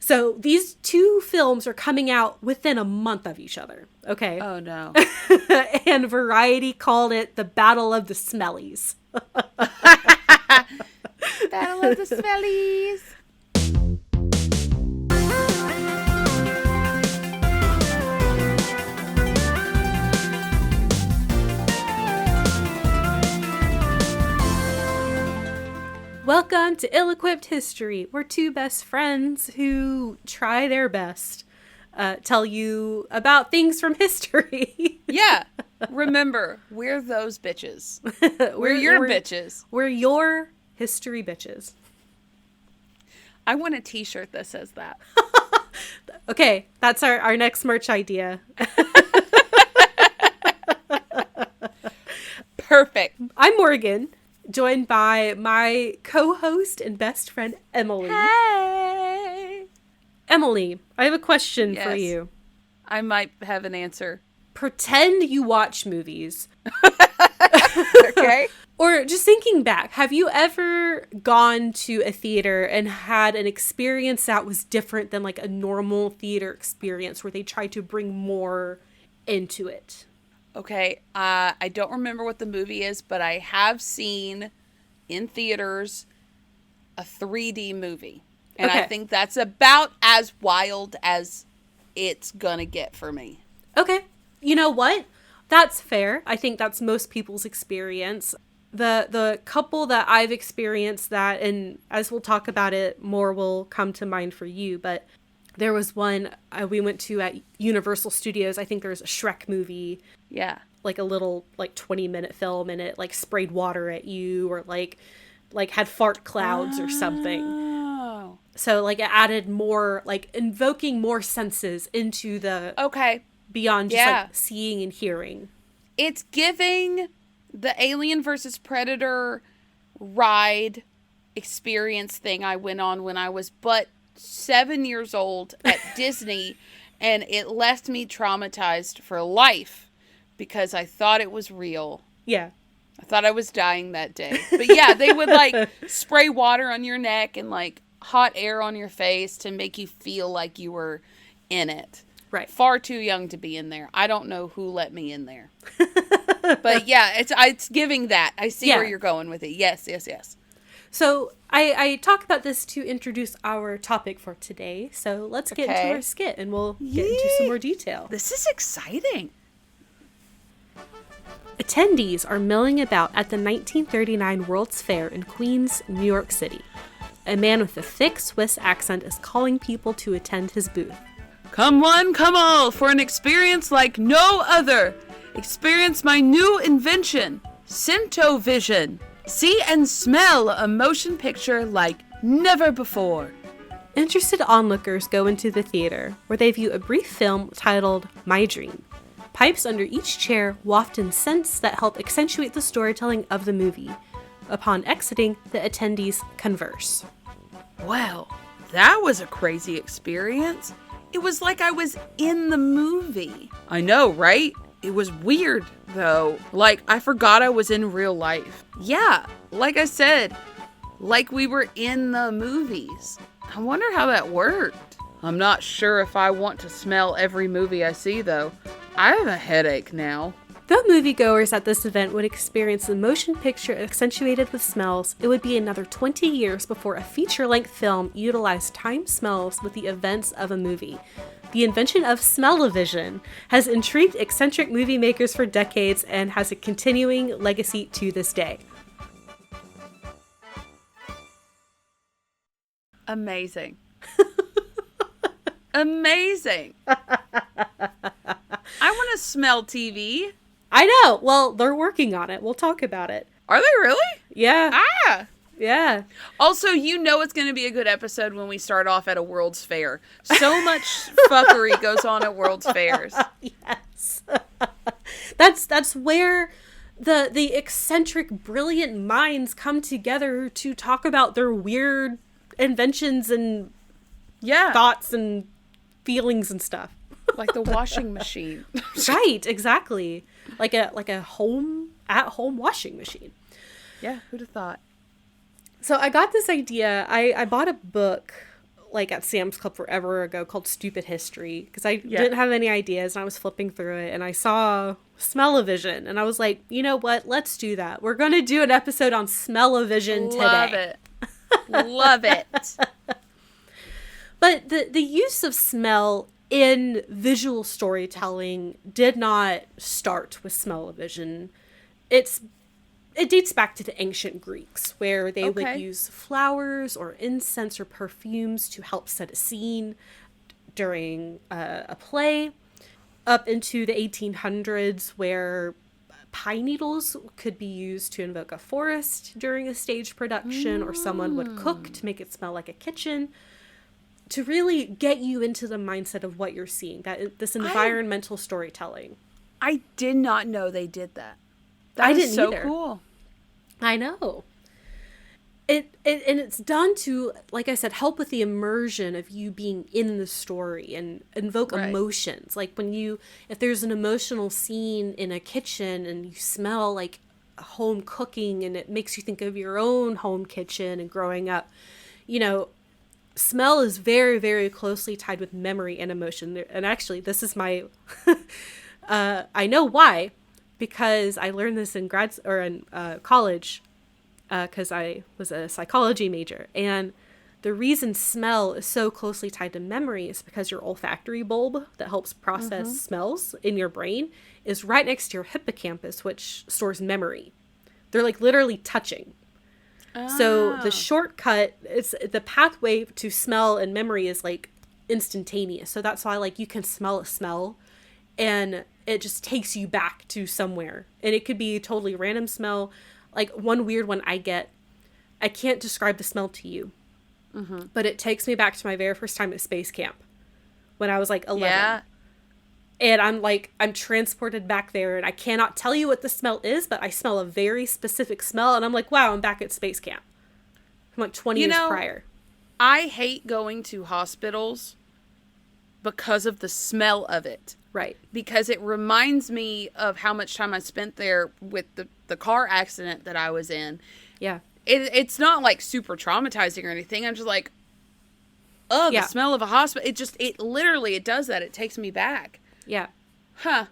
So these two films are coming out within a month of each other. Okay. Oh, no. And Variety called it the Battle of the Smellies. Battle of the Smellies. Welcome to Ill-Equipped History. We're two best friends who try their best tell you about things from history. Yeah. Remember, we're those bitches. We're your bitches. We're your history bitches. I want a t-shirt that says that. Okay, that's our next merch idea. Perfect. I'm Morgan, joined by my co-host and best friend, Emileigh. Hey! Emileigh, I have a question for you. I might have an answer. Pretend you watch movies. Okay. Or just thinking back, have you ever gone to a theater and had an experience that was different than like a normal theater experience where they tried to bring more into it? Okay, I don't remember what the movie is, but I have seen in theaters a 3D movie. And I think that's about as wild as it's gonna get for me. Okay. You know what? That's fair. I think that's most people's experience. The couple that I've experienced that, and as we'll talk about it, more will come to mind for you, but there was one we went to at Universal Studios. I think there's a Shrek movie. Yeah. Like a little, like, 20-minute film, and it, like, sprayed water at you, or, like had fart clouds or something. So, like, it added more, like, invoking more senses into the... Okay. Beyond just, like, seeing and hearing. It's giving the Alien versus Predator ride experience thing I went on when I was but 7 years old at Disney, and it left me traumatized for life because I thought it was real. Yeah. I thought I was dying that day. But yeah, they would like spray water on your neck and like hot air on your face to make you feel like you were in it. Right. Far too young to be in there. I don't know who let me in there. But yeah, it's giving that. I see where you're going with it. Yes. So I talk about this to introduce our topic for today. So let's get into our skit and we'll get into some more detail. This is exciting. Attendees are milling about at the 1939 World's Fair in Queens, New York City. A man with a thick Swiss accent is calling people to attend his booth. Come one, come all, for an experience like no other. Experience my new invention, Vision. See and smell a motion picture like never before. Interested onlookers go into the theater, where they view a brief film titled My Dream. Pipes under each chair waft in scents that help accentuate the storytelling of the movie. Upon exiting, the attendees converse. Well, that was a crazy experience. It was like I was in the movie. I know, right? It was weird, though. Like, I forgot I was in real life. Yeah, like I said, like we were in the movies. I wonder how that worked. I'm not sure if I want to smell every movie I see, though. I have a headache now. Though moviegoers at this event would experience the motion picture accentuated with smells, it would be another 20 years before a feature-length film utilized timed smells with the events of a movie. The invention of smell-o-vision has intrigued eccentric movie makers for decades and has a continuing legacy to this day. Amazing. Amazing. I want to smell TV. I know. Well, they're working on it. We'll talk about it. Are they really? Yeah. Ah. Yeah. Also, you know it's going to be a good episode when we start off at a World's Fair. So much fuckery goes on at World's Fairs. Yes. That's where the eccentric, brilliant minds come together to talk about their weird inventions and thoughts and feelings and stuff. Like the washing machine. Right, exactly. Like a at-home washing machine. Yeah, who'd have thought? So I got this idea. I bought a book like at Sam's Club forever ago called Stupid History because I didn't have any ideas and I was flipping through it and I saw Smell-O-Vision and I was like, you know what? Let's do that. We're going to do an episode on Smell-O-Vision today. Love it. Love it. But the use of smell in visual storytelling did not start with Smell-O-Vision. It dates back to the ancient Greeks, where they would use flowers or incense or perfumes to help set a scene during a play, up into the 1800s, where pine needles could be used to invoke a forest during a stage production, or someone would cook to make it smell like a kitchen, to really get you into the mindset of what you're seeing, this environmental storytelling. I did not know they did that. I didn't so either. Cool. I know. And it's done to, like I said, help with the immersion of you being in the story and invoke emotions. Like if there's an emotional scene in a kitchen and you smell like home cooking and it makes you think of your own home kitchen and growing up, smell is very, very closely tied with memory and emotion. And actually, this is my, I know why. Because I learned this in college, because I was a psychology major. And the reason smell is so closely tied to memory is because your olfactory bulb that helps process smells in your brain is right next to your hippocampus, which stores memory. They're like literally touching. So the shortcut, it's the pathway to smell and memory is like instantaneous. So that's why like you can smell a smell and it just takes you back to somewhere. And it could be a totally random smell. Like one weird one I can't describe the smell to you, but it takes me back to my very first time at space camp when I was like 11. Yeah. And I'm transported back there and I cannot tell you what the smell is, but I smell a very specific smell. And I'm like, wow, I'm back at space camp. I'm like 20 years prior. I hate going to hospitals because of the smell of it. Right. Because it reminds me of how much time I spent there with the car accident that I was in. Yeah. It's not like super traumatizing or anything. I'm just like, the smell of a hospital. It literally does that. It takes me back. Yeah. Huh.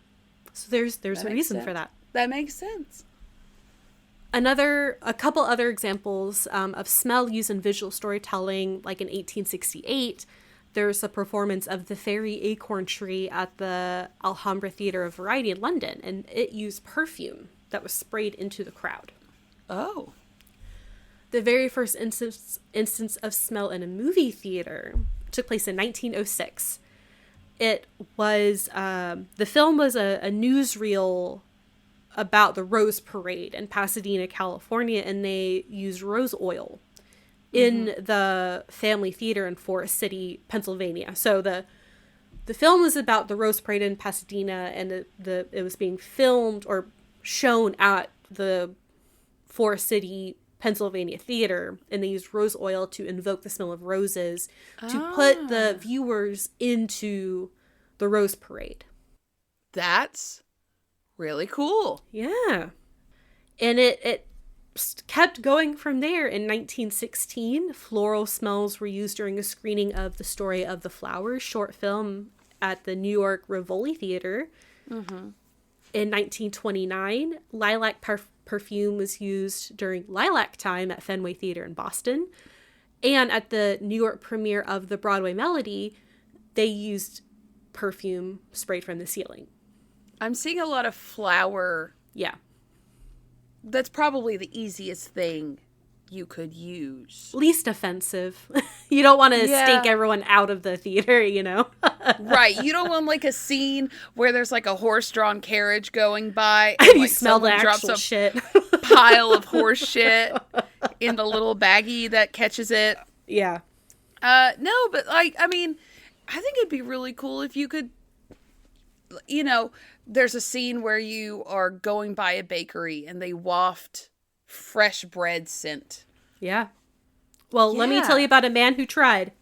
So there's a reason for that. That makes sense. A couple other examples of smell used in visual storytelling, like in 1868, there's a performance of The Fairy Acorn Tree at the Alhambra Theatre of Variety in London, and it used perfume that was sprayed into the crowd. Oh. The very first instance of smell in a movie theater took place in 1906. It was, the film was a newsreel about the Rose Parade in Pasadena, California, and they used rose oil in the family theater in Forest City, Pennsylvania. So the film was about the Rose Parade in Pasadena, and it was being filmed or shown at the Forest City, Pennsylvania theater, and they used rose oil to invoke the smell of roses to put the viewers into the Rose Parade. That's really cool. Yeah. And it kept going from there. In 1916, floral smells were used during a screening of The Story of the Flowers short film at the New York Rivoli Theater. In 1929, lilac perfume was used during Lilac Time at Fenway Theater in Boston. And at the New York premiere of the Broadway Melody, they used perfume sprayed from the ceiling. I'm seeing a lot of flower. Yeah. That's probably the easiest thing you could use. Least offensive. You don't want to stink everyone out of the theater, Right. You don't want like a scene where there's like a horse-drawn carriage going by and you like smell the drops actual a shit. pile of horse shit in the little baggie that catches it. Yeah. No, but like, I mean, I think it'd be really cool if you could, there's a scene where you are going by a bakery and they waft fresh bread scent. Yeah. Well, let me tell you about a man who tried.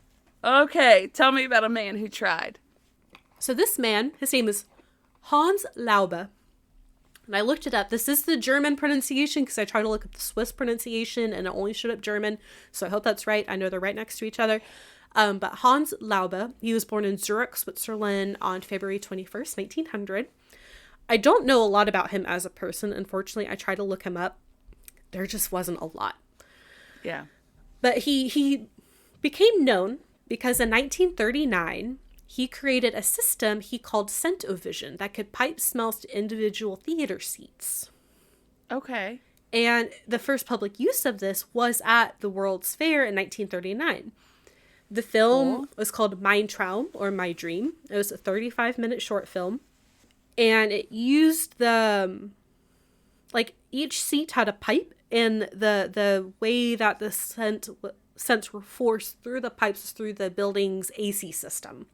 Okay, tell me about a man who tried. So this man, his name is Hans Laube. And I looked it up. This is the German pronunciation because I tried to look up the Swiss pronunciation and it only showed up German. So I hope that's right. I know they're right next to each other. But Hans Laube, he was born in Zurich, Switzerland on February 21st, 1900. I don't know a lot about him as a person. Unfortunately, I tried to look him up. There just wasn't a lot. Yeah. But he became known because in 1939, he created a system he called scent-o-vision that could pipe smells to individual theater seats. Okay. And the first public use of this was at the World's Fair in 1939. The film was called Mein Traum, or My Dream. It was a 35-minute short film. And it used each seat had a pipe, and the way that the scents were forced through the pipes was through the building's AC system.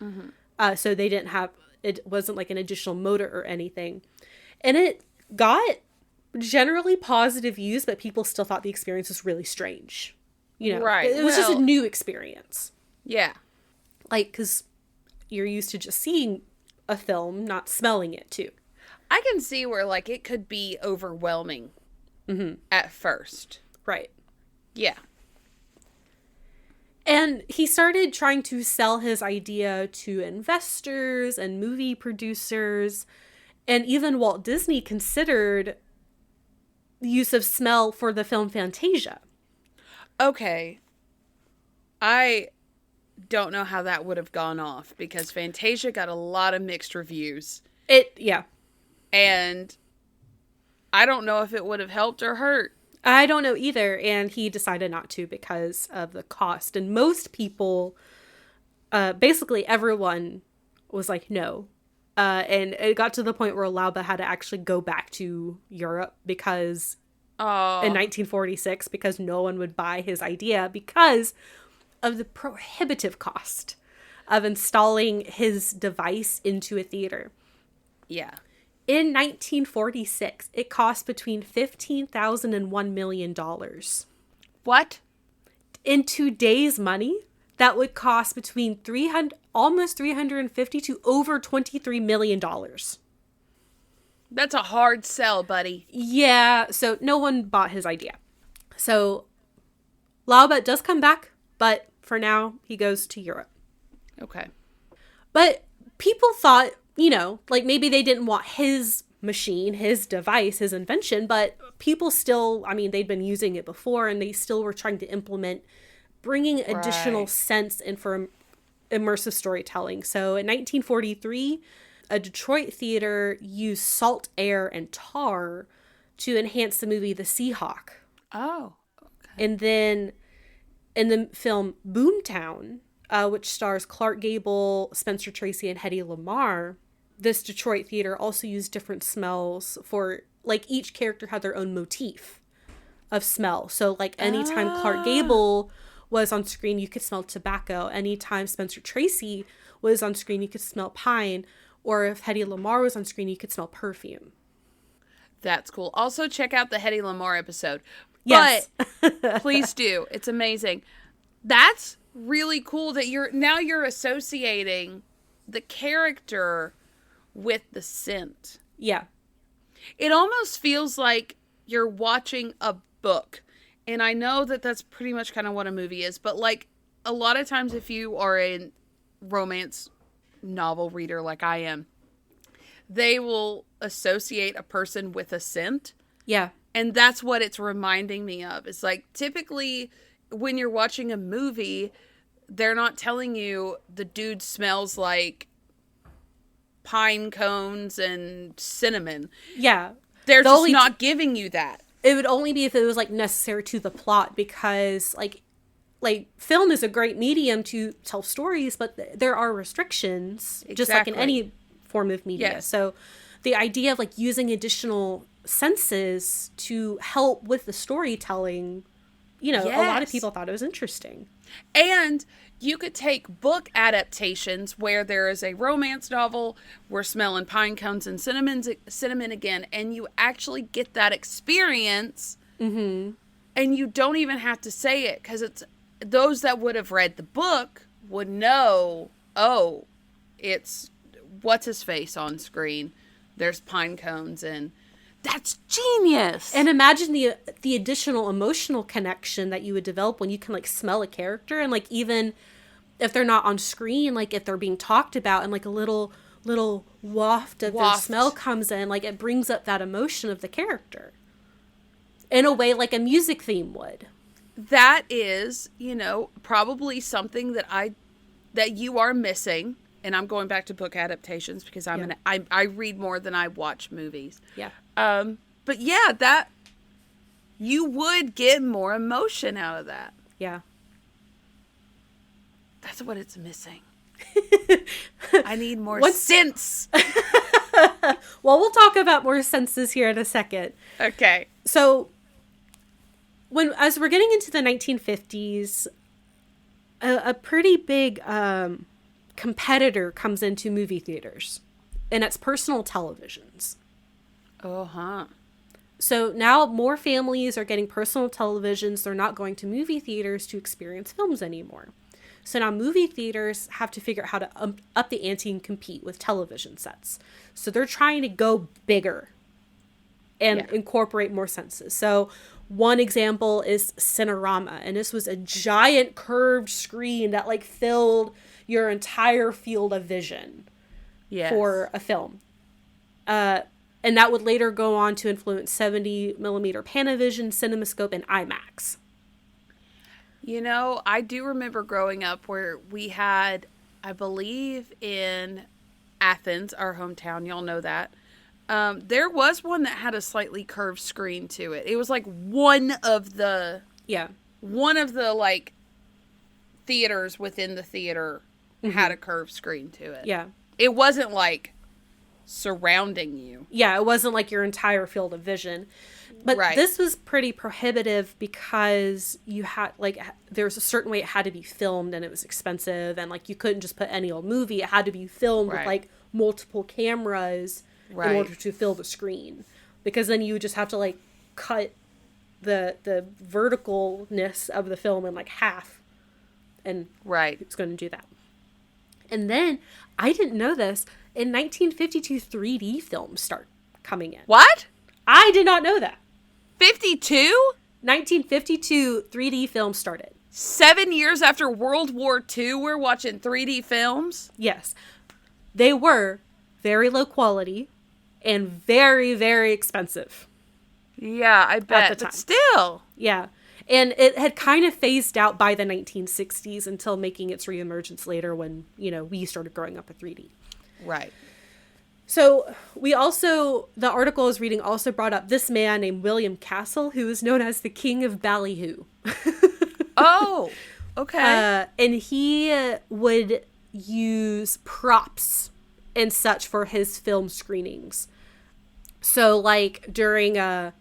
Mm-hmm. So it wasn't like an additional motor or anything. And it got generally positive use, but people still thought the experience was really strange. Right. It was just a new experience. Yeah. Like, because you're used to just seeing a film, not smelling it too. I can see where, like, it could be overwhelming at first. Right. Yeah. And he started trying to sell his idea to investors and movie producers. And even Walt Disney considered the use of smell for the film Fantasia. Okay. I don't know how that would have gone off, because Fantasia got a lot of mixed reviews. Yeah. And I don't know if it would have helped or hurt. I don't know either. And he decided not to because of the cost. And most people, basically everyone was like, no. And it got to the point where Laube had to actually go back to Europe because in 1946, because no one would buy his idea because of the prohibitive cost of installing his device into a theater. Yeah. In 1946, it cost between $15,000 and $1 million. What? In today's money, that would cost between almost $350 to over $23 million. That's a hard sell, buddy. Yeah, so no one bought his idea. So Laube does come back, but for now, he goes to Europe. Okay. But people thought, like maybe they didn't want his machine, his device, his invention, but people still, they'd been using it before, and they still were trying to implement bringing additional sense in for immersive storytelling. So in 1943, a Detroit theater used salt air and tar to enhance the movie The Seahawk. Oh, okay. And then in the film Boomtown, which stars Clark Gable, Spencer Tracy, and Hedy Lamarr, this Detroit theater also used different smells for, like, each character had their own motif of smell. So, like, anytime Clark Gable was on screen, you could smell tobacco. Anytime Spencer Tracy was on screen, you could smell pine. Or if Hedy Lamarr was on screen, you could smell perfume. That's cool. Also, check out the Hedy Lamarr episode. Yes. But please do. It's amazing. That's really cool that you're associating the character with the scent. Yeah. It almost feels like you're watching a book. And I know that that's pretty much kind of what a movie is, but like a lot of times if you are a romance novel reader like I am, they will associate a person with a scent. Yeah. And that's what it's reminding me of. It's like typically when you're watching a movie, they're not telling you the dude smells like pine cones and cinnamon. Yeah. They're just not giving you that. It would only be if it was like necessary to the plot, because like film is a great medium to tell stories, but there are restrictions, just like in any form of media. Yes. So the idea of like using additional senses to help with the storytelling, a lot of people thought it was interesting. And you could take book adaptations where there is a romance novel, we're smelling pine cones and cinnamon again, and you actually get that experience. Mm-hmm. And you don't even have to say it, because it's those that would have read the book would know, oh, it's what's his face on screen. There's pine cones, and that's genius. And imagine the additional emotional connection that you would develop when you can like smell a character, and like even if they're not on screen, like if they're being talked about and like a little waft of their smell comes in, like it brings up that emotion of the character in a way like a music theme would. That is, probably something that you are missing. And I'm going back to book adaptations because I read more than I watch movies. Yeah. But yeah, that you would get more emotion out of that. Yeah. That's what it's missing. I need more sense. Well, we'll talk about more senses here in a second. Okay. So, as we're getting into the 1950s, a pretty big competitor comes into movie theaters, and it's personal televisions. Uh-huh. So now more families are getting personal televisions. They're not going to movie theaters to experience films anymore. So now movie theaters have to figure out how to up the ante and compete with television sets. So they're trying to go bigger and incorporate more senses. So one example is Cinerama, and this was a giant curved screen that like filled your entire field of vision for a film. And that would later go on to influence 70 millimeter Panavision, CinemaScope, and IMAX. I do remember growing up where we had, I believe in Athens, our hometown, y'all know that. There was one that had a slightly curved screen to it. It was like one of the like theaters within the theater had a curved screen to it. Yeah. It wasn't like surrounding you. Yeah, it wasn't like your entire field of vision. But this was pretty prohibitive because you had, like, there's a certain way it had to be filmed and it was expensive. And, like, you couldn't just put any old movie. It had to be filmed with, like, multiple cameras in order to fill the screen. Because then you would just have to, like, cut the verticalness of the film in, like, half. And it's going to do that. And then, I didn't know this, in 1952, 3D films start coming in. What? I did not know that. 52? 1952, 3D films started. 7 years after World War II, we're watching 3D films? Yes. They were very low quality and very, very expensive. Yeah, I bet. At the time. But still. Yeah. And it had kind of phased out by the 1960s until making its reemergence later when, we started growing up with 3D. Right. So the article I was reading also brought up this man named William Castle, who is known as the King of Ballyhoo. Oh, okay. And he would use props and such for his film screenings. So, like, during a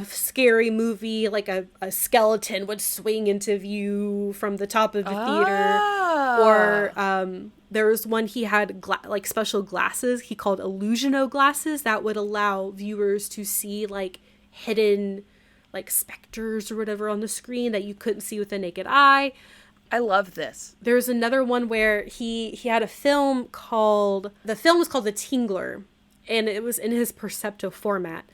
scary movie, like a skeleton would swing into view from the top of the theater. Or there was one he had special glasses he called illusiono glasses that would allow viewers to see like hidden like specters or whatever on the screen that you couldn't see with the naked eye. I love this. There's another one where he had a film called The Tingler, and it was in his Percepto format.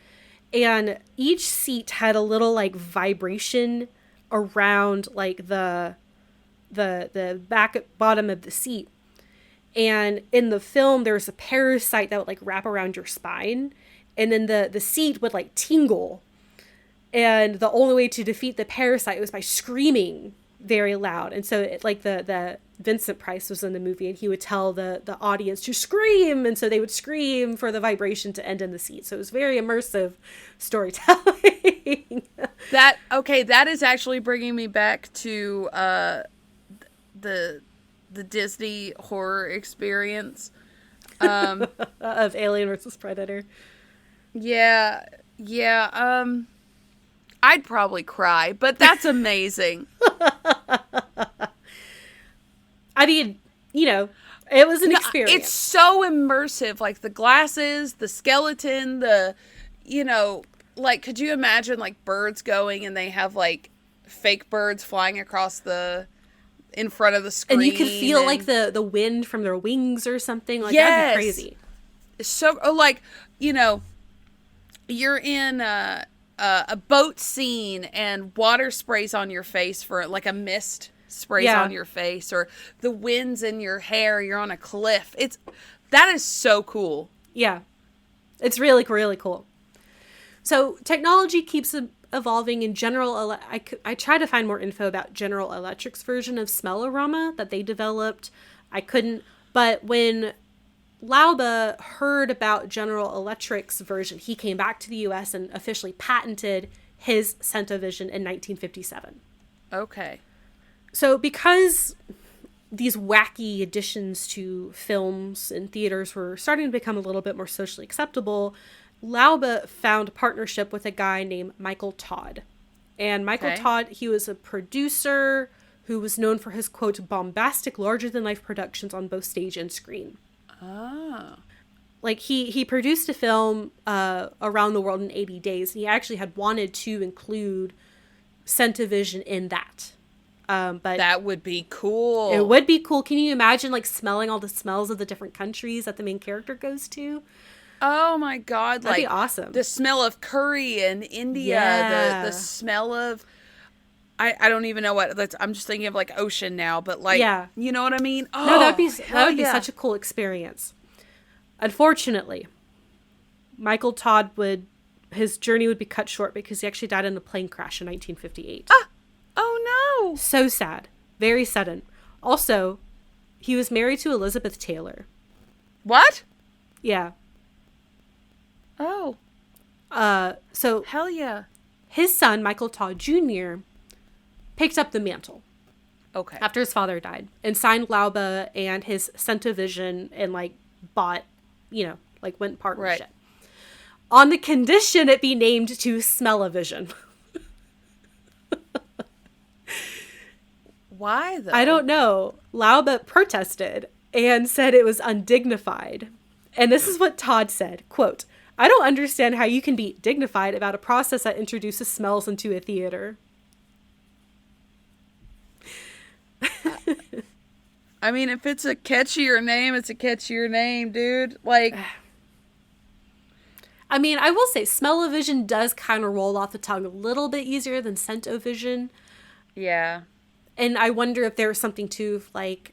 And each seat had a little like vibration around like the bottom of the seat. And in the film, there was a parasite that would like wrap around your spine, and then the seat would like tingle. And the only way to defeat the parasite was by screaming very loud. And so it, like the Vincent Price was in the movie, and he would tell the audience to scream, and so they would scream for the vibration to end in the seat. So it was very immersive storytelling. That is actually bringing me back to the Disney horror experience of Alien versus Predator. Yeah. I'd probably cry, but that's amazing. I mean, it was an experience. It's so immersive, like the glasses, the skeleton, like, could you imagine like birds going and they have like fake birds flying across in front of the screen. And you could feel like the wind from their wings or something. Like, that'd be crazy. So, like, you're in a boat scene and water sprays on your face for like a mist sprays on your face, or the wind's in your hair, you're on a cliff. That is so cool. Yeah. It's really, really cool. So technology keeps evolving in General. I tried to find more info about General Electric's version of smell aroma that they developed. I couldn't. But when Laube heard about General Electric's version, he came back to the U.S. and officially patented his Scent-O-Vision in 1957. Okay. So because these wacky additions to films and theaters were starting to become a little bit more socially acceptable, Laube found a partnership with a guy named Michael Todd. And Michael Todd, he was a producer who was known for his, quote, bombastic, larger-than-life productions on both stage and screen. Ah. Like, he produced a film around the world in 80 days, and he actually had wanted to include Scent-O-Vision in that. But that would be cool. It would be cool. Can you imagine, like, smelling all the smells of the different countries that the main character goes to? Oh my God. That'd be awesome. The smell of curry in India, Yeah. the smell of, I don't even know what, I'm just thinking of like ocean now, but like, you know what I mean? Oh, no, that would be such a cool experience. Unfortunately, Michael Todd his journey would be cut short because he actually died in a plane crash in 1958. Oh no. So sad. Very sudden. Also, he was married to Elizabeth Taylor. What? Yeah. Oh. So hell yeah. His son, Michael Todd Jr., picked up the mantle. Okay. After his father died, and signed Laube and his Scent-O-Vision and like bought, went partnership. Right. On the condition it be named to Smell-O-Vision. Why though? I don't know. Laube protested and said it was undignified. And this is what Todd said, quote, "I don't understand how you can be dignified about a process that introduces smells into a theater." I mean, if it's a catchier name, it's a catchier name, dude. Like, I mean, I will say Smell-O-Vision does kind of roll off the tongue a little bit easier than Scent-O-Vision. Yeah. And I wonder if there was something too, like,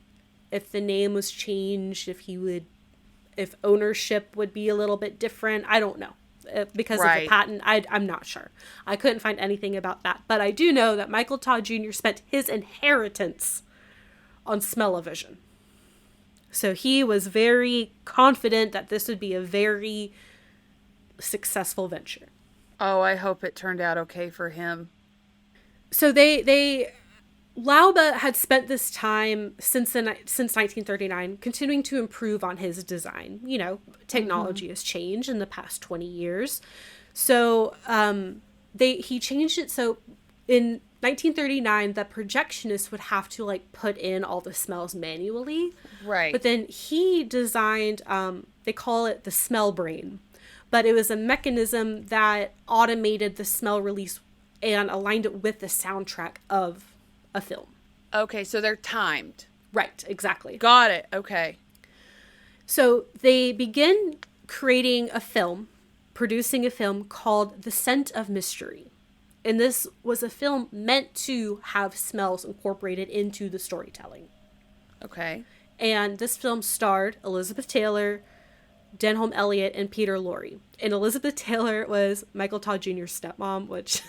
if the name was changed, if ownership would be a little bit different. I don't know. Because of the patent, I'm not sure. I couldn't find anything about that. But I do know that Michael Todd Jr. spent his inheritance on Smell-O-Vision. So he was very confident that this would be a very successful venture. Oh, I hope it turned out okay for him. So Laube had spent this time since 1939 continuing to improve on his design. Technology has changed in the past 20 years. So he changed it so in 1939 the projectionist would have to like put in all the smells manually. Right. But then he designed, they call it the smell brain. But it was a mechanism that automated the smell release and aligned it with the soundtrack of a film. Okay, so they're timed. Right, exactly. Got it. Okay. So they begin producing a film called The Scent of Mystery. And this was a film meant to have smells incorporated into the storytelling. Okay. And this film starred Elizabeth Taylor, Denholm Elliott, and Peter Lorre. And Elizabeth Taylor was Michael Todd Jr.'s stepmom, which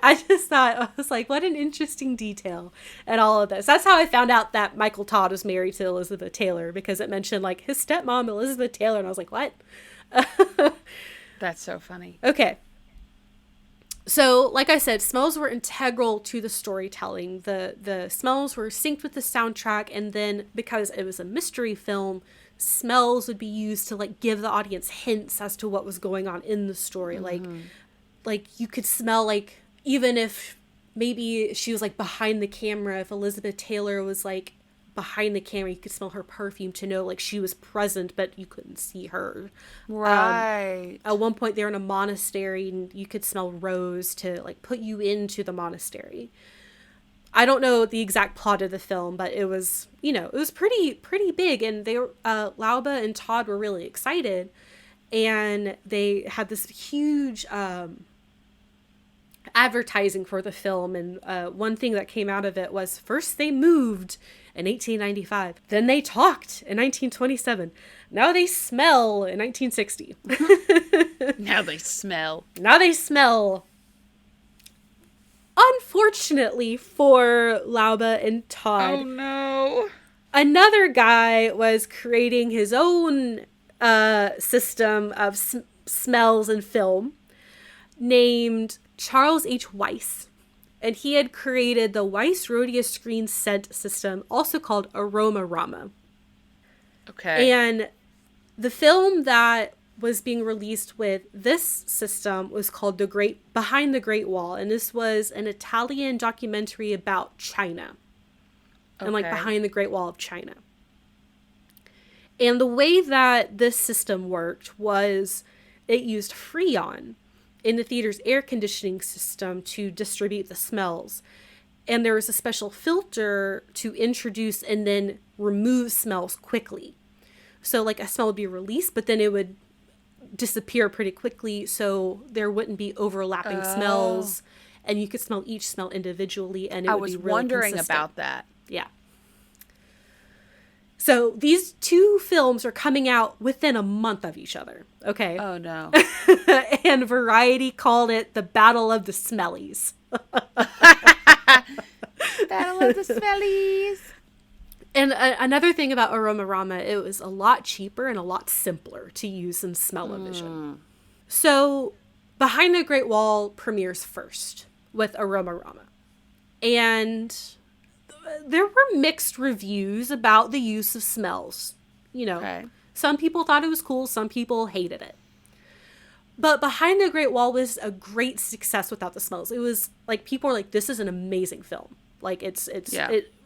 I just thought, I was like, what an interesting detail and all of this. That's how I found out that Michael Todd was married to Elizabeth Taylor, because it mentioned like his stepmom, Elizabeth Taylor. And I was like, what? That's so funny. Okay. So, like I said, smells were integral to the storytelling. The smells were synced with the soundtrack, and then because it was a mystery film, smells would be used to like give the audience hints as to what was going on in the story. Mm-hmm. Like you could smell, like, even if maybe she was like behind the camera, if Elizabeth Taylor was like behind the camera, you could smell her perfume to know like she was present, but you couldn't see her. Right. At one point they were in a monastery and you could smell rose to like put you into the monastery. I don't know the exact plot of the film, but it was, it was pretty big, and they were, Laube and Todd were really excited, and they had this huge advertising for the film. And one thing that came out of it was, first they moved in 1895. Then they talked in 1927. Now they smell in 1960. Now they smell. Now they smell. Unfortunately for Laube and Todd. Oh no. Another guy was creating his own system of smells and film named Charles H. Weiss. And he had created the Weiss Rhodia Screen Scent System, also called Aromarama. Okay. And the film that was being released with this system was called Behind the Great Wall. And this was an Italian documentary about China. And like behind the Great Wall of China. And the way that this system worked was it used Freon in the theater's air conditioning system to distribute the smells. And there was a special filter to introduce and then remove smells quickly. So like a smell would be released, but then it would disappear pretty quickly, so there wouldn't be overlapping smells, and you could smell each smell individually, and it would be really wondering consistent. About that. Yeah. So these two films are coming out within a month of each other. Okay. Oh no. And Variety called it the Battle of the Smellies. Battle of the Smellies. And another thing about Aromarama, it was a lot cheaper and a lot simpler to use in smell-o-vision. So Behind the Great Wall premieres first with Aromarama. And there were mixed reviews about the use of smells. You know, Some people thought it was cool, some people hated it. But Behind the Great Wall was a great success without the smells. It was like, people were like, this is an amazing film. Like, it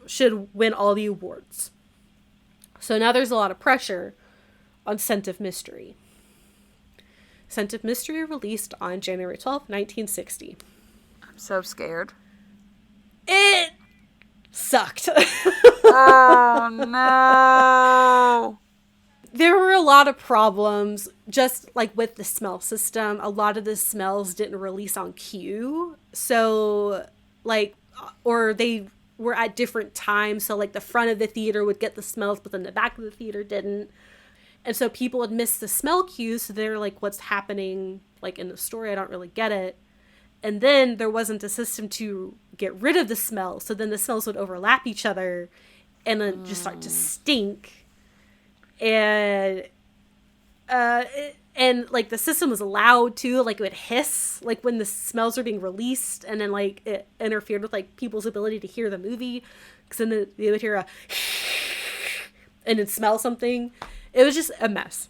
should win all the awards. So now there's a lot of pressure on Scent of Mystery. Scent of Mystery released on January 12th, 1960. I'm so scared. It sucked. Oh no. There were a lot of problems just like with the smell system. A lot of the smells didn't release on cue. So like, or they were at different times. So like the front of the theater would get the smells, but then the back of the theater didn't. And so people would miss the smell cues. So they're like, what's happening like in the story? I don't really get it. And then there wasn't a system to get rid of the smell. So then the smells would overlap each other and then just start to stink. And like the system was loud too, like it would hiss like when the smells are being released, and then like it interfered with like people's ability to hear the movie, because then they would hear a and then smell something. It was just a mess.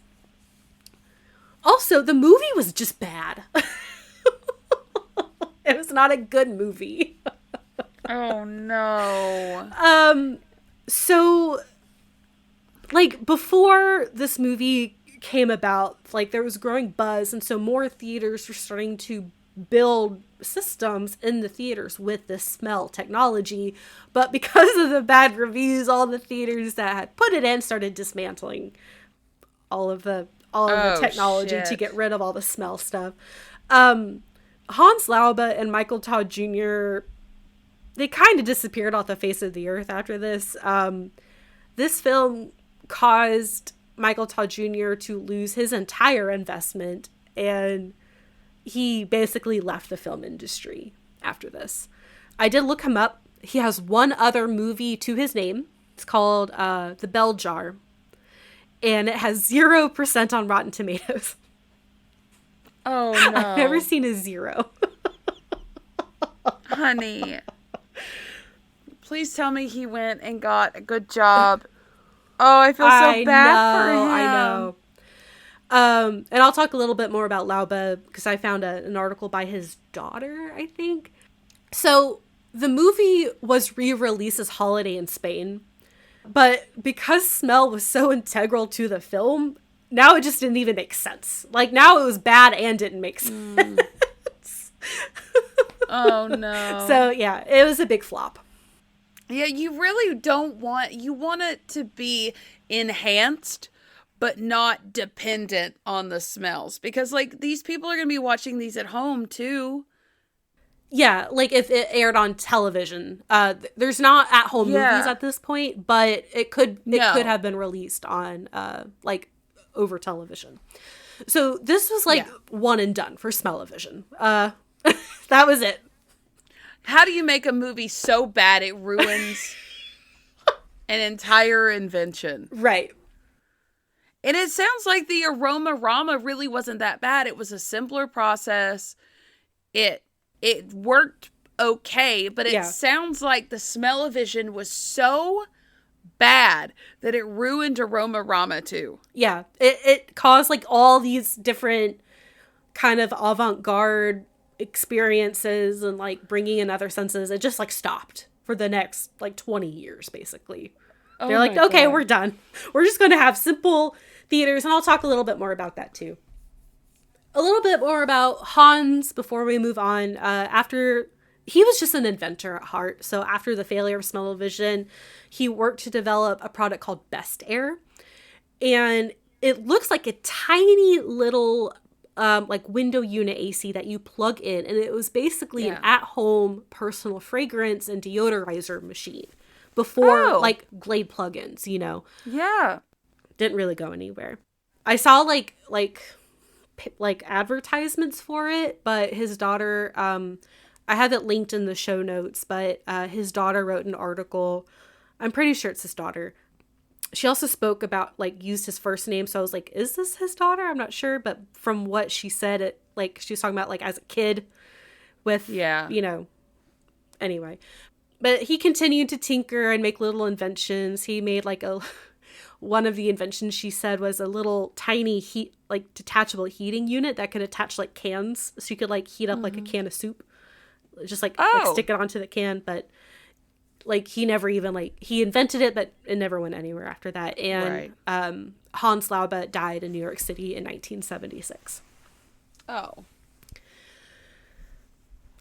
Also, the movie was just bad. It was not a good movie. Oh no. So like before this movie came about, like there was growing buzz, and so more theaters were starting to build systems in the theaters with this smell technology. But because of the bad reviews, all the theaters that had put it in started dismantling all of the technology to get rid of all the smell stuff. Hans Laube and Michael Todd Jr., they kind of disappeared off the face of the earth after this. This film caused Michael Todd Jr. to lose his entire investment, and he basically left the film industry after this. I did look him up. He has one other movie to his name. It's called The Bell Jar, and it has 0% on Rotten Tomatoes. Oh no. I've never seen a 0. Honey, please tell me he went and got a good job. Oh, I feel so bad for him. I know. And I'll talk a little bit more about Laube because I found an article by his daughter, I think. So the movie was re-released as Holiday in Spain, but because smell was so integral to the film, now it just didn't even make sense. Like now it was bad and didn't make sense. Oh no. So yeah, it was a big flop. Yeah, you really don't you want it to be enhanced, but not dependent on the smells. Because, like, these people are going to be watching these at home, too. Yeah, like if it aired on television. There's not at-home movies at this point, but it could have been released on like over television. So this was like one and done for Smell-O-Vision. That was it. How do you make a movie so bad it ruins an entire invention? Right. And it sounds like the Aroma-Rama really wasn't that bad. It was a simpler process. It worked okay, but it sounds like the Smell-O-Vision was so bad that it ruined Aroma-Rama too. Yeah. It caused like all these different kind of avant-garde experiences and like bringing in other senses. It just like stopped for the next like 20 years basically. They're like, okay, we're done. We're just going to have simple theaters. And I'll talk a little bit more about that too. A little bit more about Hans before we move on. After he was just an inventor at heart. So after the failure of Smell-O-Vision, he worked to develop a product called Best Air. And it looks like a tiny little like window unit AC that you plug in. And it was basically an at-home personal fragrance and deodorizer machine before like Glade plugins, you know. Yeah. Didn't really go anywhere. I saw like advertisements for it, but his daughter, I have it linked in the show notes, but his daughter wrote an article. I'm pretty sure it's his daughter. She also spoke about, like, used his first name, so I was like, is this his daughter? I'm not sure, but from what she said, it like she was talking about like as a kid with, you know, anyway. But he continued to tinker and make little inventions. He made like one of the inventions she said was a little tiny detachable heating unit that could attach like cans, so you could like heat up like a can of soup, just like stick it onto the can. But like he never even he invented it, but it never went anywhere after that. And Hans Laube died in New York City in 1976.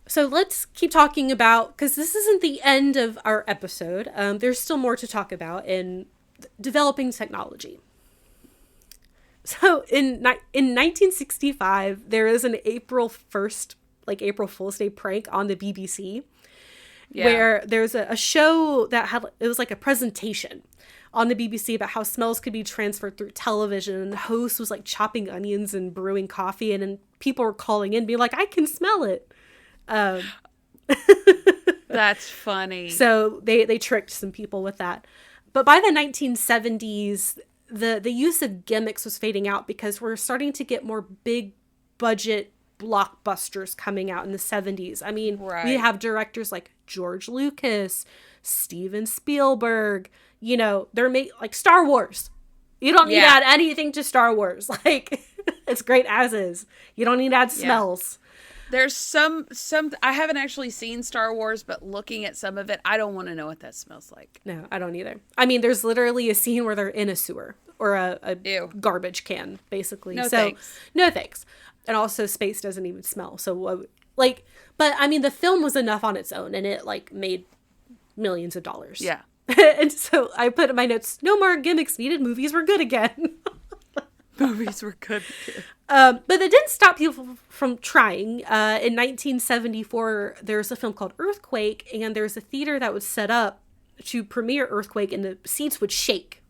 So let's keep talking about, because this isn't the end of our episode. There's still more to talk about in developing technology. So in 1965, there is an April Fool's Day prank on the BBC, where there's a show that it was like a presentation on the BBC about how smells could be transferred through television. And the host was like chopping onions and brewing coffee, and then people were calling in being like, I can smell it. That's funny. So they tricked some people with that. But by the 1970s, the use of gimmicks was fading out because we're starting to get more big budget blockbusters coming out in the 70s. I mean, we have directors like George Lucas, Steven Spielberg, you know, they're like Star Wars. You don't need to add anything to Star Wars. Like, it's great as is. You don't need to add smells. There's some I haven't actually seen Star Wars, but looking at some of it, I don't want to know what that smells like. No, I don't either. I mean, there's literally a scene where they're in a sewer or a garbage can, basically. No thanks. And also space doesn't even smell. So but I mean, the film was enough on its own, and it like made millions of dollars. Yeah. And so I put in my notes, no more gimmicks needed. Movies were good again. Movies were good. But it didn't stop people from trying. In 1974, there was a film called Earthquake, and there was a theater that was set up to premiere Earthquake, and the seats would shake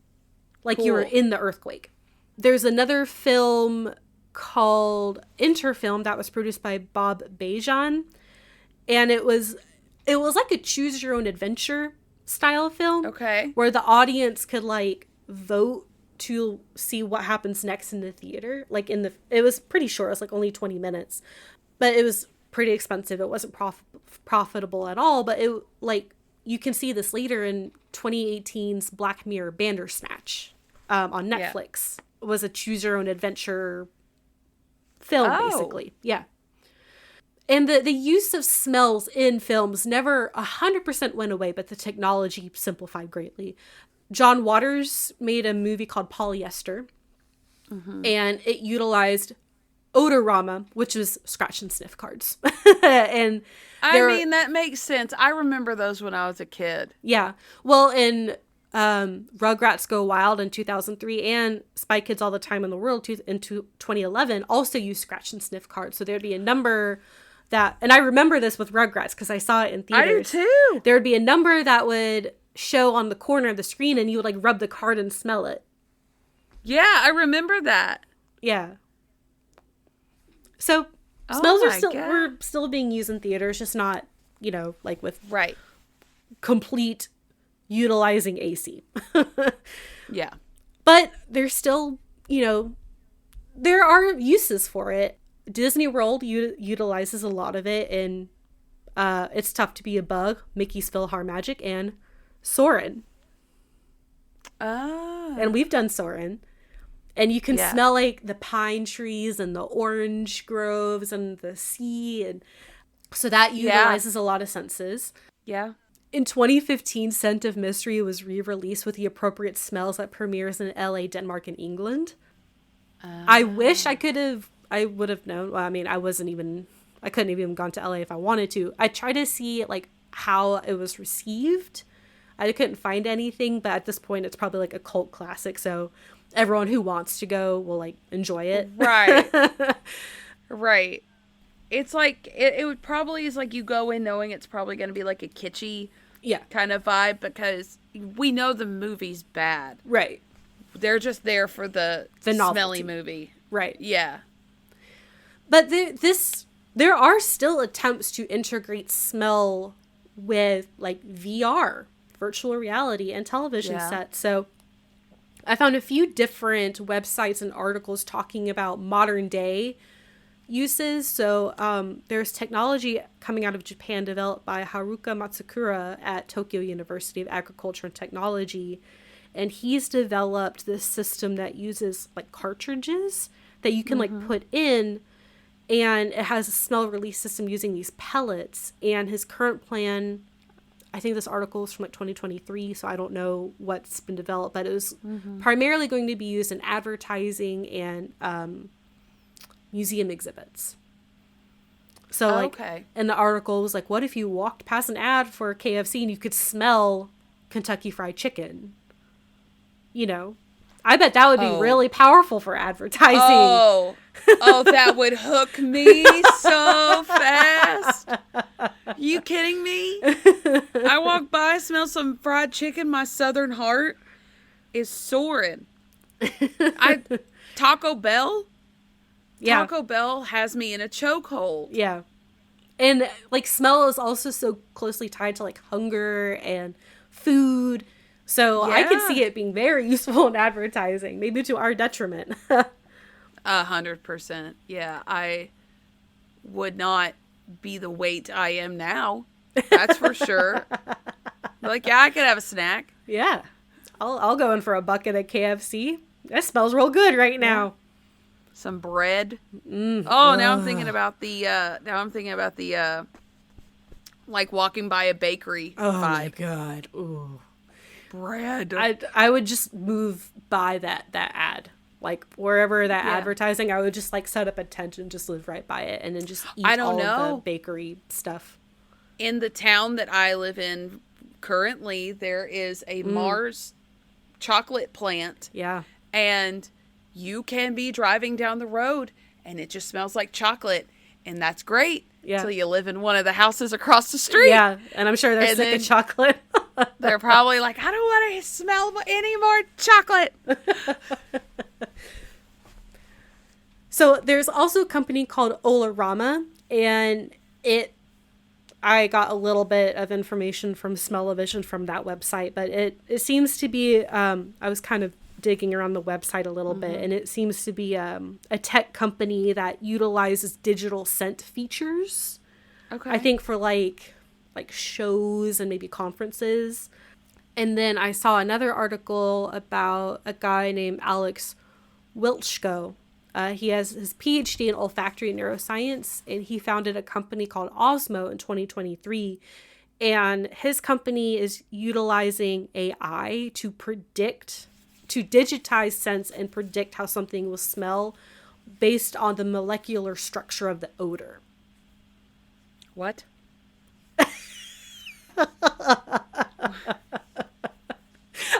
like you were in the earthquake. There's another film called Interfilm that was produced by Bob Bajan, and it was like a choose your own adventure style film. Okay. Where the audience could like vote to see what happens next in the theater. Like it was pretty short. It was like only 20 minutes, but it was pretty expensive. It wasn't profitable at all, but it like you can see this later in 2018's Black Mirror Bandersnatch on Netflix. It was a choose your own adventure film, basically. Yeah. And the use of smells in films never 100% went away, but the technology simplified greatly. John Waters made a movie called Polyester, and it utilized Odorama, which was scratch and sniff cards. And I mean, that makes sense. I remember those when I was a kid. Yeah. Well, in Rugrats Go Wild in 2003 and Spy Kids All the Time in the World in 2011 also used scratch and sniff cards. So there'd be a number that, and I remember this with Rugrats because I saw it in theaters. I do too. There would be a number that would show on the corner of the screen, and you would like rub the card and smell it. Yeah, I remember that. Yeah. So smells were still being used in theaters, just not, like with complete utilizing AC. Yeah. But there's still, there are uses for it. Disney World utilizes a lot of it in It's Tough to Be a Bug, Mickey's PhilharMagic, and Soarin'. Oh. And we've done Soarin'. And you can smell like the pine trees and the orange groves and the sea. And so that utilizes a lot of senses. Yeah. In 2015, Scent of Mystery was re-released with the appropriate smells that premieres in LA, Denmark, and England. I wish I would have known. Well, I mean, I couldn't even gone to LA if I wanted to. I tried to see like how it was received. I couldn't find anything, but at this point it's probably like a cult classic. So everyone who wants to go will like enjoy it. Right. Right. It's like, it would probably is like you go in knowing it's probably going to be like a kitschy kind of vibe because we know the movie's bad. Right. They're just there for the smelly movie. Right. Yeah. But there are still attempts to integrate smell with like VR, virtual reality, and television sets. So I found a few different websites and articles talking about modern day uses. So there's technology coming out of Japan developed by Haruka Matsukura at Tokyo University of Agriculture and Technology. And he's developed this system that uses like cartridges that you can like put in, and it has a smell release system using these pellets. And his current plan, I think this article is from like 2023, so I don't know what's been developed, but it was primarily going to be used in advertising and museum exhibits. So like in the article was like, what if you walked past an ad for KFC and you could smell Kentucky Fried Chicken? I bet that would be really powerful for advertising. Oh, that would hook me so fast. You kidding me? I walk by, smell some fried chicken, my southern heart is soaring. Taco Bell? Yeah. Taco Bell has me in a chokehold. Yeah. And like smell is also so closely tied to like hunger and food. So I could see it being very useful in advertising, maybe to our detriment. 100%. Yeah, I would not be the weight I am now. That's for sure. Like, I could have a snack. Yeah, I'll go in for a bucket at KFC. That smells real good right now. Some bread. Now I'm thinking about the. Like walking by a bakery. Oh vibe. My god! Ooh. Bread. I would just move by that ad, like wherever that advertising. I would just like set up a tent and just live right by it, and then just eat all of the bakery stuff. In the town that I live in currently, there is a Mars chocolate plant. Yeah, and you can be driving down the road, and it just smells like chocolate, and that's great. Yeah, until you live in one of the houses across the street. Yeah, and I'm sure they're sick of chocolate. They're probably like, I don't want to smell any more chocolate. So there's also a company called Olarama, and I got a little bit of information from Smell-O-Vision from that website, but it seems to be, I was kind of digging around the website a little bit, and it seems to be a tech company that utilizes digital scent features. Okay. I think for like shows and maybe conferences. And then I saw another article about a guy named Alex Wilczko. He has his PhD in olfactory neuroscience, and he founded a company called Osmo in 2023. And his company is utilizing AI to digitize scents and predict how something will smell based on the molecular structure of the odor. What?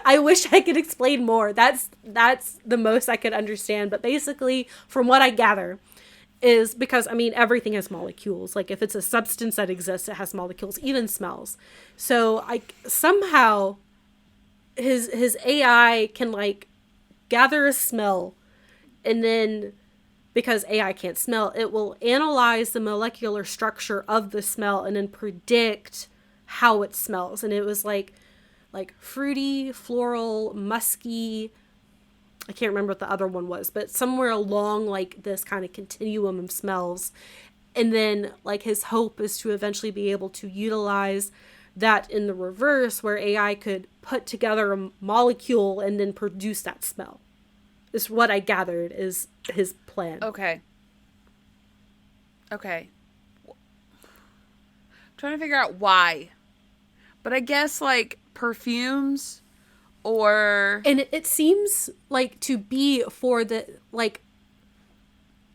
I wish I could explain more. That's the most I could understand. But basically, from what I gather, is because, I mean, everything has molecules. Like, if it's a substance that exists, it has molecules, even smells. So, like, somehow his AI can, like, gather a smell, and then, because AI can't smell, it will analyze the molecular structure of the smell and then predict how it smells. And it was like fruity, floral, musky. I can't remember what the other one was, but somewhere along like this kind of continuum of smells. And then like his hope is to eventually be able to utilize that in the reverse, where AI could put together a molecule and then produce that smell. Is what I gathered is his plan. Okay. I'm trying to figure out why. But I guess like perfumes or... And it seems like to be for the like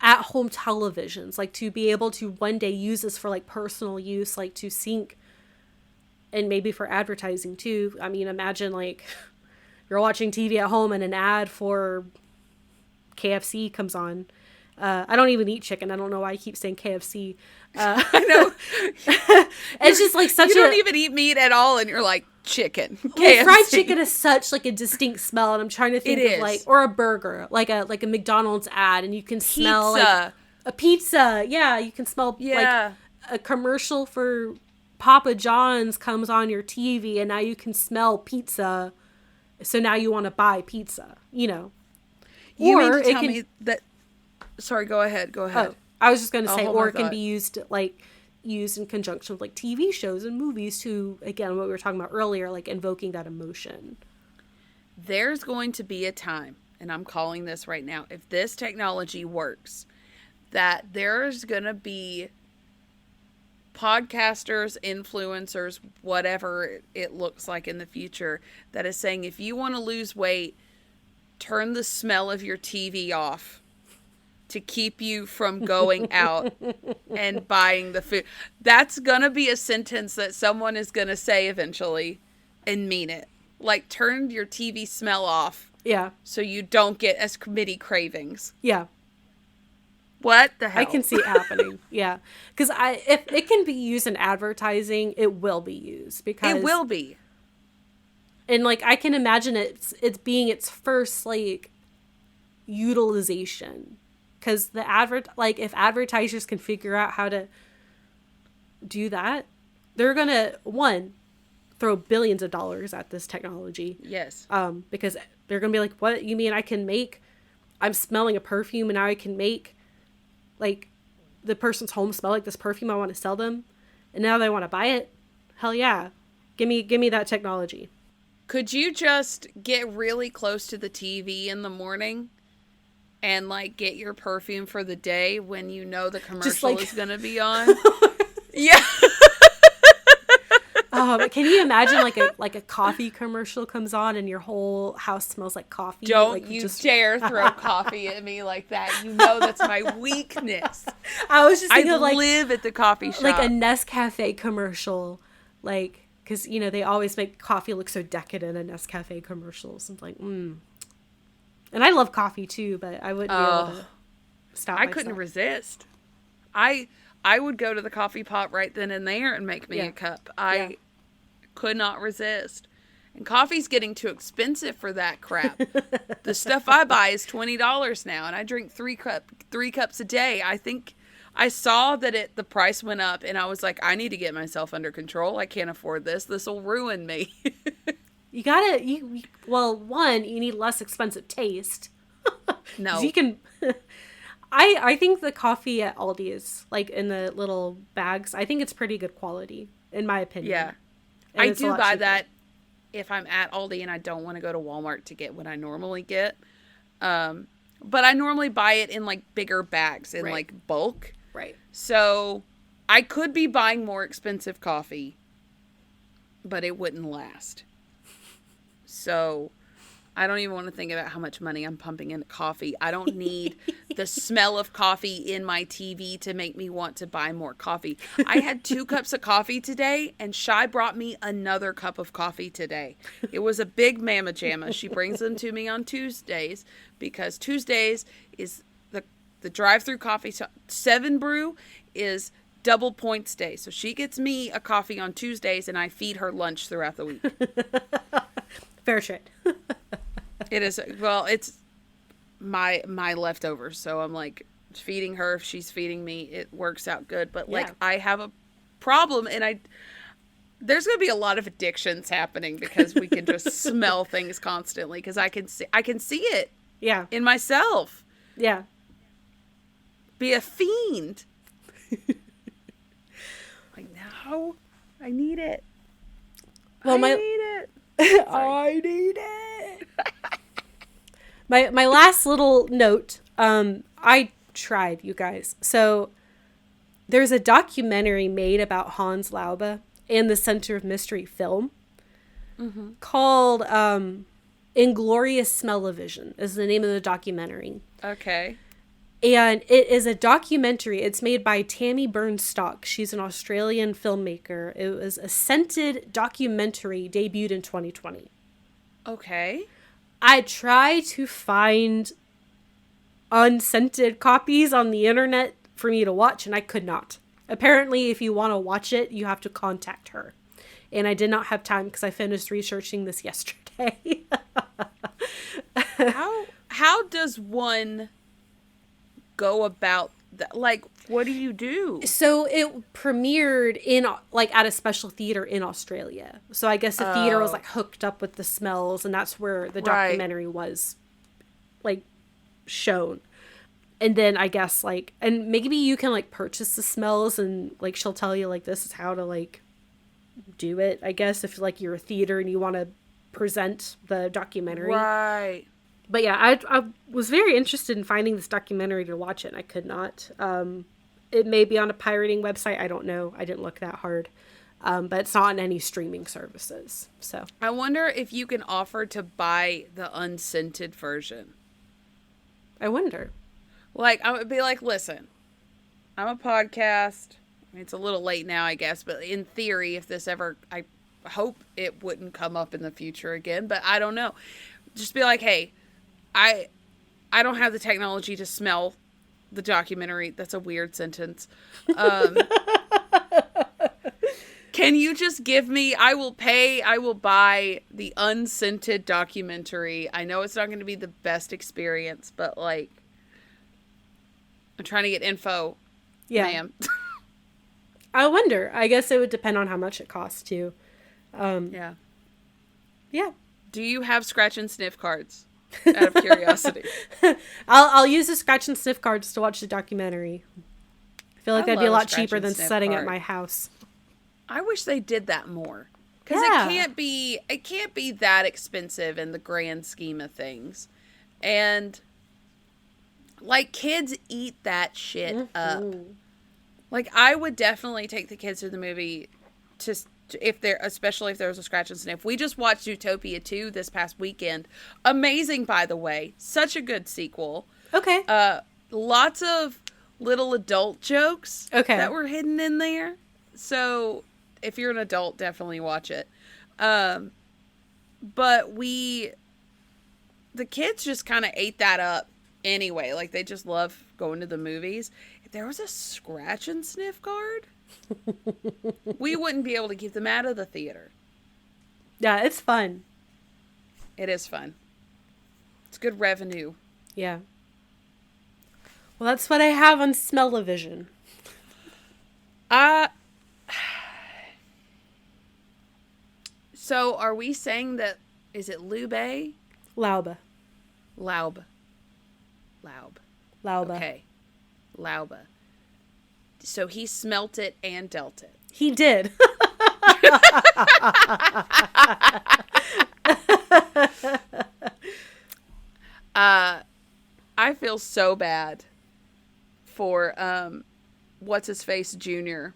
at-home televisions, like to be able to one day use this for like personal use, like to sync, and maybe for advertising too. I mean, imagine like you're watching TV at home and an ad for KFC comes on. I don't even eat chicken. I don't know why I keep saying KFC. I know. It's just like such You don't even eat meat at all, and you're like, chicken. Well, fried chicken is such like a distinct smell, and I'm trying to think of like, or a burger, like a McDonald's ad, and you can smell like a pizza. Yeah, you can smell like a commercial for Papa John's comes on your TV, and now you can smell pizza. So now you want to buy pizza, you know. You mean to tell me that... Sorry, go ahead. Oh, I was just going to say, or it can be used in conjunction with like TV shows and movies to, again, what we were talking about earlier, like invoking that emotion. There's going to be a time, and I'm calling this right now, if this technology works, that there's going to be podcasters, influencers, whatever it looks like in the future, that is saying, if you want to lose weight, turn the smell of your TV off to keep you from going out and buying the food. That's going to be a sentence that someone is going to say eventually and mean it. Like, turn your TV smell off. Yeah. So you don't get as many cravings. Yeah. What the hell? I can see it happening. Yeah. Because if it can be used in advertising, it will be used. Because it will be. And, like, I can imagine it's being its first, like, utilization. Because if advertisers can figure out how to do that, they're going to, one, throw billions of dollars at this technology. Yes. Because they're going to be like, what? You mean I'm smelling a perfume and now I can make, like, the person's home smell like this perfume I want to sell them? And now they want to buy it? Hell yeah. Give me that technology. Could you just get really close to the TV in the morning and, like, get your perfume for the day when you know the commercial is going to be on? Yeah. But can you imagine, like a coffee commercial comes on and your whole house smells like coffee? Don't like, you dare throw coffee at me like that. You know that's my weakness. I was just thinking I live at the coffee shop. Like a Nescafe commercial, like... Because, you know, they always make coffee look so decadent in Nescafe commercials. And like, And I love coffee, too, but I wouldn't be able to stop myself. I couldn't resist. I would go to the coffee pot right then and there and make me a cup. I could not resist. And coffee's getting too expensive for that crap. The stuff I buy is $20 now, and I drink three cups a day. I think... I saw that the price went up, and I was like, I need to get myself under control. I can't afford this. This will ruin me. You gotta, one, you need less expensive taste. No. You can, I think the coffee at Aldi is, like, in the little bags, I think it's pretty good quality, in my opinion. Yeah. And I do buy that if I'm at Aldi and I don't want to go to Walmart to get what I normally get. But I normally buy it in, like, bigger bags, in, like, bulk. Right. So I could be buying more expensive coffee, but it wouldn't last. So I don't even want to think about how much money I'm pumping into coffee. I don't need the smell of coffee in my TV to make me want to buy more coffee. I had 2 cups of coffee today, and Shai brought me another cup of coffee today. It was a big mama jamma. She brings them to me on Tuesdays because Tuesdays is the drive-through coffee shop, 7 Brew, is double points day. So she gets me a coffee on Tuesdays, and I feed her lunch throughout the week. Fair trade. It is, well, it's my leftovers. So I'm like feeding her. If she's feeding me, it works out good. But like, I have a problem, and there's going to be a lot of addictions happening because we can just smell things constantly, because I can see it in myself. Yeah. Be a fiend. Like, no, I need it. Well, I need it. I need it. My last little note, I tried, you guys. So there's a documentary made about Hans Laube and the Center of Mystery film called Inglorious Smell-O-Vision is the name of the documentary. Okay. And it is a documentary. It's made by Tammy Burnstock. She's an Australian filmmaker. It was a scented documentary debuted in 2020. Okay. I tried to find unscented copies on the internet for me to watch, and I could not. Apparently, if you want to watch it, you have to contact her. And I did not have time because I finished researching this yesterday. How does one go about that? Like, what do you do? So it premiered in like at a special theater in Australia. So I guess the theater was like hooked up with the smells, and that's where the documentary was like shown. And then I guess like, and maybe you can like purchase the smells, and like she'll tell you like this is how to like do it, I guess, if like you're a theater and you want to present the documentary. Right. But yeah, I was very interested in finding this documentary to watch it, and I could not. It may be on a pirating website. I don't know. I didn't look that hard. But it's not on any streaming services. So I wonder if you can offer to buy the unscented version. I wonder. Like, I would be like, listen, I'm a podcast. I mean, it's a little late now, I guess, but in theory, if this ever, I hope it wouldn't come up in the future again, but I don't know. Just be like, hey, I don't have the technology to smell the documentary. That's a weird sentence. Can you just give me, I will buy the unscented documentary. I know it's not going to be the best experience, but like, I'm trying to get info. Yeah. Ma'am. I wonder. I guess it would depend on how much it costs too. Yeah. Yeah. Do you have scratch and sniff cards? Out of curiosity. I'll use the scratch and sniff cards to watch the documentary. I feel like that'd be a lot cheaper than setting at my house. I wish they did that more. Because it can't be that expensive in the grand scheme of things. And like, kids eat that shit up. Like, I would definitely take the kids to the movie especially if there was a scratch and sniff. We just watched Zootopia 2 this past weekend. Amazing, by the way. Such a good sequel. Okay. Lots of little adult jokes that were hidden in there. So if you're an adult, definitely watch it. But the kids just kind of ate that up anyway. Like, they just love going to the movies. If there was a scratch and sniff card, we wouldn't be able to keep them out of the theater. Yeah, it's fun. It is fun. It's good revenue. Yeah. Well, that's what I have on Smell-O-Vision. So are we saying that, is it Laube? Laube. Laube. Okay. Laube. So he smelt it and dealt it. He did. I feel so bad for what's his face Jr.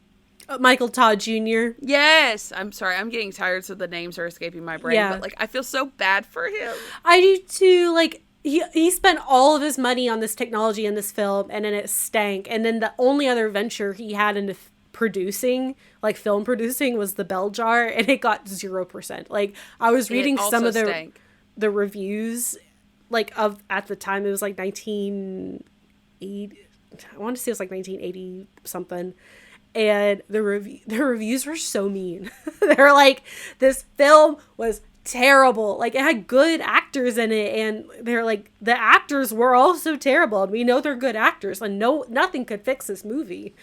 Michael Todd Jr. Yes, I'm sorry. I'm getting tired, so the names are escaping my brain. Yeah. But like, I feel so bad for him. I do too. Like, he spent all of his money on this technology in this film, and then it stank. And then the only other venture he had into producing, like film producing, was the bell jar, and it got 0%. Like, I was reading some of the reviews, like, of at the time it was like 1980 1980. I want to say it was like 1980 something. And the reviews were so mean. They're like, this film was terrible. Like, it had good actors in it, and they're like, the actors were also terrible, and we know they're good actors, and nothing could fix this movie.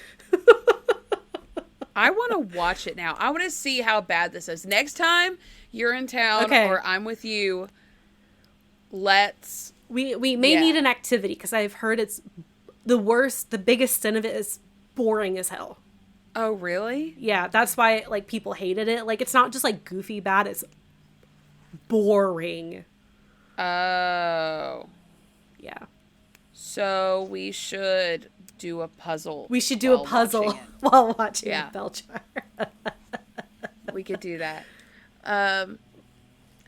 I want to watch it now. I want to see how bad this is. Next time you're in town or I'm with you, let's... We may need an activity, because I've heard it's the worst, the biggest sin of it is boring as hell. Oh, really? Yeah, that's why, like, people hated it. Like, it's not just, like, goofy bad, it's boring. Oh. Yeah. So we should do a puzzle. We should do a puzzle while watching Belchar. We could do that.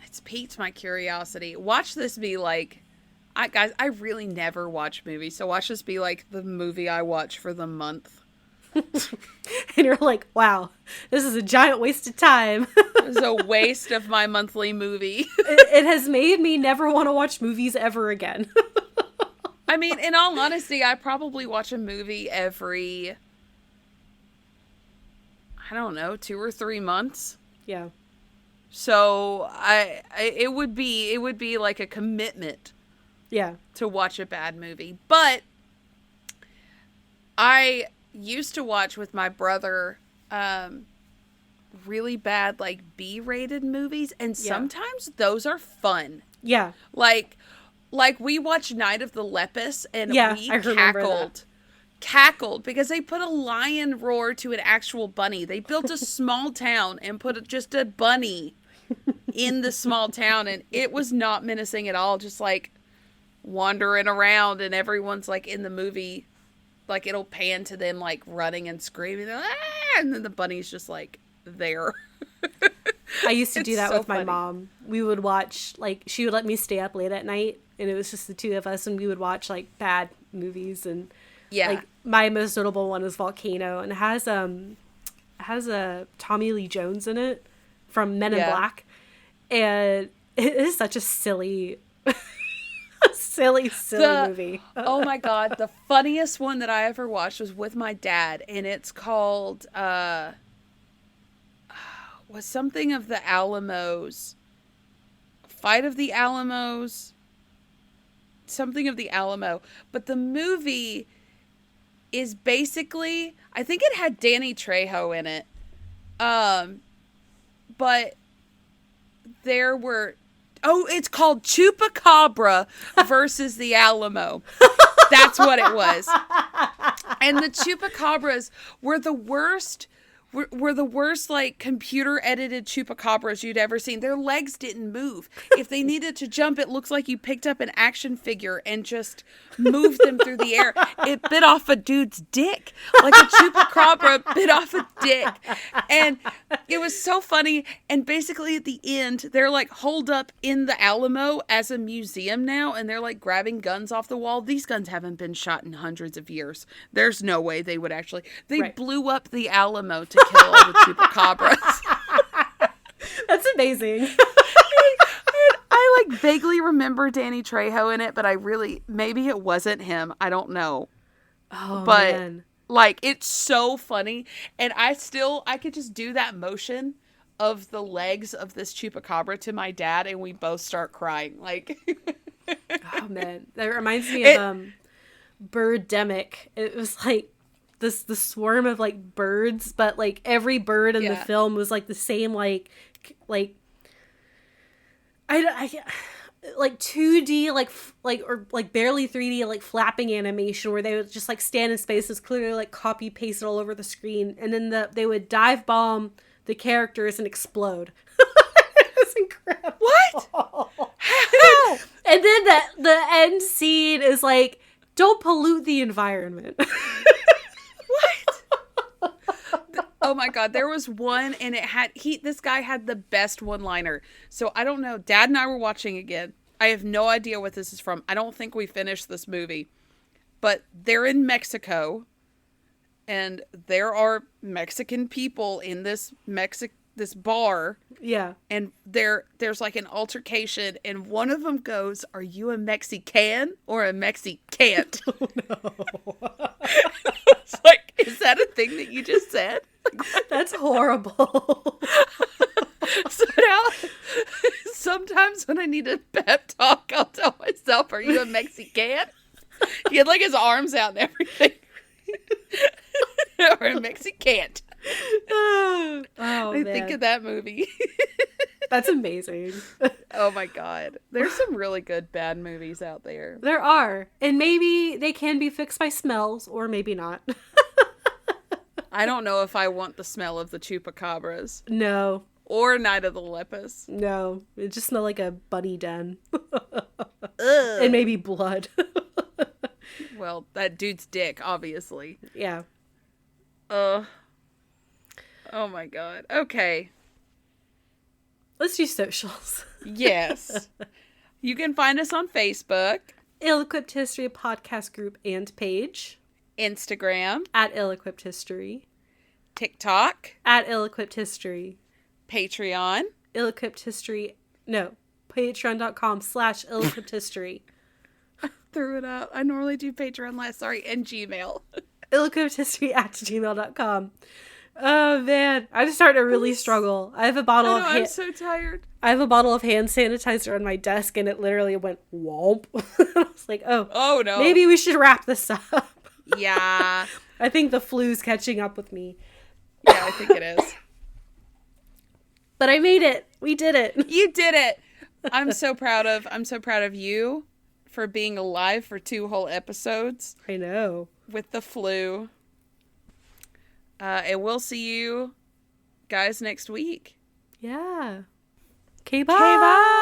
It's piqued my curiosity. Watch this be like... guys, I really never watch movies, so watch this be like the movie I watch for the month. And you're like, wow, this is a giant waste of time. It's a waste of my monthly movie. It has made me never want to watch movies ever again. I mean, in all honesty, I probably watch a movie every, I don't know, 2 or 3 months. Yeah. So it would be like a commitment. Yeah. To watch a bad movie. But I used to watch with my brother really bad, like, B-rated movies, and sometimes those are fun. Yeah. Like we watched Night of the Lepus, and we cackled because they put a lion roar to an actual bunny. They built a small town and put just a bunny in the small town, and it was not menacing at all, just like wandering around, and everyone's like in the movie, like it'll pan to them like running and screaming, and then the bunny's just like there. I used to do that with my mom. We would watch, like, she would let me stay up late at night, and it was just the two of us, and we would watch like bad movies, and like my most notable one is Volcano, and it has a Tommy Lee Jones in it from Men in Black, and it is such a silly silly movie. Oh my god, the funniest one that I ever watched was with my dad, and it's called was something of the Alamos, Fight of the Alamos, something of the Alamo, but the movie is basically, I think it had Danny Trejo in it, but there were, it's called Chupacabra versus the Alamo. That's what it was. And the Chupacabras were the worst, like, computer edited chupacabras you'd ever seen. Their legs didn't move. If they needed to jump, it looks like you picked up an action figure and just moved them through the air. It bit off a dude's dick. Like a chupacabra bit off a dick. And it was so funny. And basically at the end, they're like holed up in the Alamo as a museum now. And they're like grabbing guns off the wall. These guns haven't been shot in hundreds of years. There's no way they would actually. They blew up the Alamo to kill all the chupacabras. That's amazing. I like vaguely remember Danny Trejo in it, but maybe it wasn't him. I don't know. Oh, but man. Like, it's so funny. And I could just do that motion of the legs of this chupacabra to my dad, and we both start crying. Like, oh man, that reminds me of Birdemic. It was like the swarm of like birds, but like every bird in the film was like the same, like I like 2D, or barely 3D, like flapping animation where they would just like stand in space. It's clearly like copy pasted all over the screen, and then they would dive bomb the characters and explode. It was incredible. What? How? And then the end scene is like, don't pollute the environment. What? Oh my god, there was one, and this guy had the best one-liner. So I don't know, Dad and I were watching again. I have no idea what this is from. I don't think we finished this movie. But they're in Mexico, and there are Mexican people in this this bar. Yeah. And there's like an altercation, and one of them goes, "Are you a Mexican or a Mexicant?" Oh, no. It's like, is that a thing that you just said? That's horrible. So now, sometimes when I need a pep talk, I'll tell myself, "Are you a Mexican?" He had like his arms out and everything. Or a Mexicant. Oh, I think of that movie. That's amazing. Oh my god. There's some really good bad movies out there. There are. And maybe they can be fixed by smells, or maybe not. I don't know if I want the smell of the chupacabras. No. Or Night of the Lepus. No. It just smelled like a bunny den. Ugh. And maybe blood. Well, that dude's dick, obviously. Yeah. Oh my god. Okay. Let's do socials. Yes. You can find us on Facebook, Ill-Equipped History podcast group and page. Instagram, At Ill-Equipped History. TikTok, At Ill-Equipped History. Patreon. Ill-Equipped History. No. Patreon.com/Ill-Equipped History. Threw it out. I normally do Patreon last. Sorry. And Gmail. Ill-equippedhistory@gmail.com. Oh man, I'm starting to really struggle. I have a bottle of I'm so tired. I have a bottle of hand sanitizer on my desk, and it literally went womp. I was like, oh no, maybe we should wrap this up. Yeah. I think the flu's catching up with me. Yeah, I think it is. But I made it. We did it. You did it. I'm so proud of you for being alive for 2 whole episodes. I know. With the flu. And we'll see you guys next week. Yeah. Okay, bye. Okay, bye.